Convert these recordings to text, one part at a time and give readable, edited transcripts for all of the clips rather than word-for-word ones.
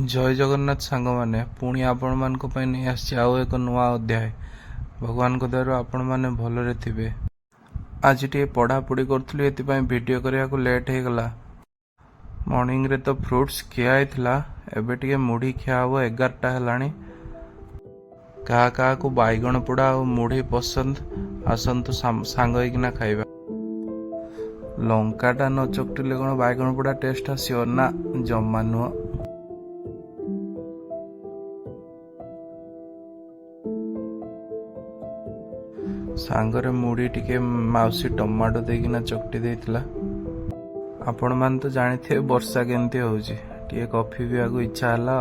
जय जगन्नाथ सांग मैंने पुणी आपण मान नहीं आसी आउ एक नुआ अध्याय। भगवान को दयारू आपण मैंने भलरे थे। आज टे पढ़ापढ़ी करूँ ये वीडियो करने को लेट हो गला। मॉर्निंग रे तो फ्रूट्स खिया होता एबे टे मुढ़ी खिया हम 11टा है। क्या को बैगण पोड़ा और मुढ़ी पसंद आसतु सांग होना खाइबा। लंकाटा न चकटिले कौन बैगण पोड़ा टेस्ट आसो ना जमा नुह। सांगरे मुड़ी टिके माउसी टमाटो देकिना चकटी देइतिला। आपण मान तो जानी थे वर्षा केमती होउची टिके कॉफी पियाको इच्छा हला।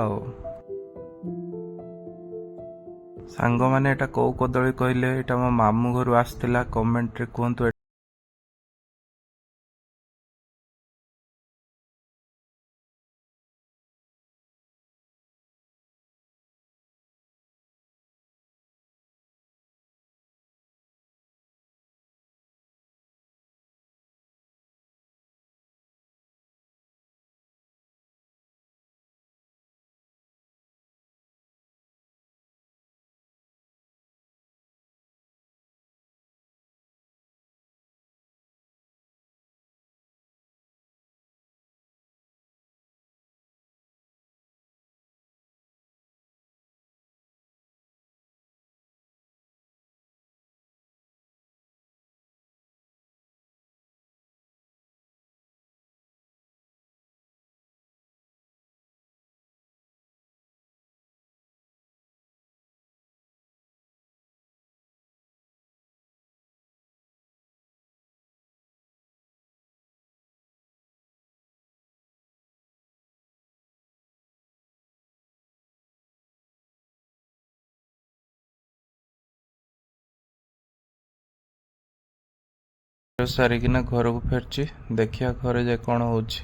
सांग माने एटा को कदली कहले एटा मो मामू घर आस्तिला कमेंट रे कहंतु। सारिकिना घर को फेरची देखिया घरे जे कौन होची।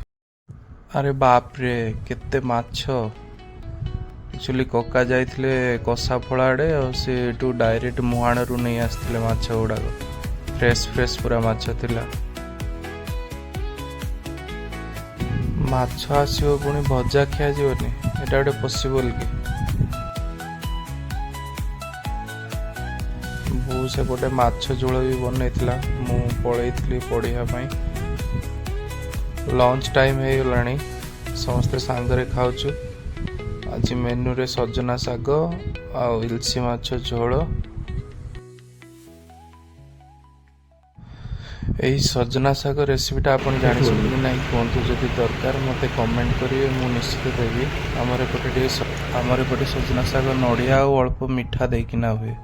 अरे बाप रे केते माछ। एक्चुअली कका जाइथिले कसा फड़ा आड़े और से टू डायरेक्ट मुहाण रु नहीं आसथिले माछ गुड़ाक फ्रेश फ्रेश पूरा माछ थिला। माछ आसीबो पुणी भजा खिया जीवनी एटा गोटे पॉसिबल कि। बो सेपटे माछ झोल भी बनईला मु पलैली पढ़िया। लंच टाइम हो गलानी समस्ते सांगरे खाऊचु। आज मेनू रे सजना साग आ इलसी माछ झोल। यही सजना साग रेसिपीटा आपन जानि कि नहीं कहतु। जदि दरकार मते कमेंट करिए मु निश्चित देवी। आमर एपटे सजना साग नड़िया और अल्प मिठा देकिना हुए।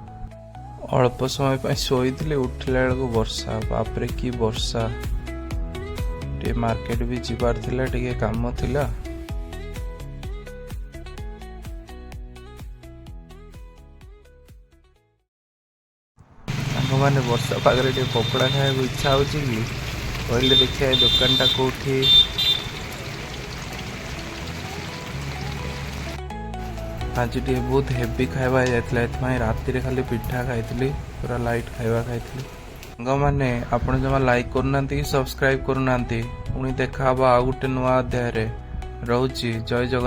अल्प समय शोई उठिला बेलू वर्षा बापरे की वर्षा। टे मार्केट भी जीवार थिला टे काम थिला। मैंने वर्षा पागरे टे पकोड़ा खाया इच्छा हो कहले देखिए दुकानटा कौटी। आज टे बहुत हेवी खाଇବା जाइए राति खाली पिठा खाई पूरा लाइट खाଇବା खाई। मैंने आपण जमा लाइक करना कि सब्सक्राइब करना पुणी देखा आउ गोटे नुआ अध्याय। रोची जय जगन्नाथ।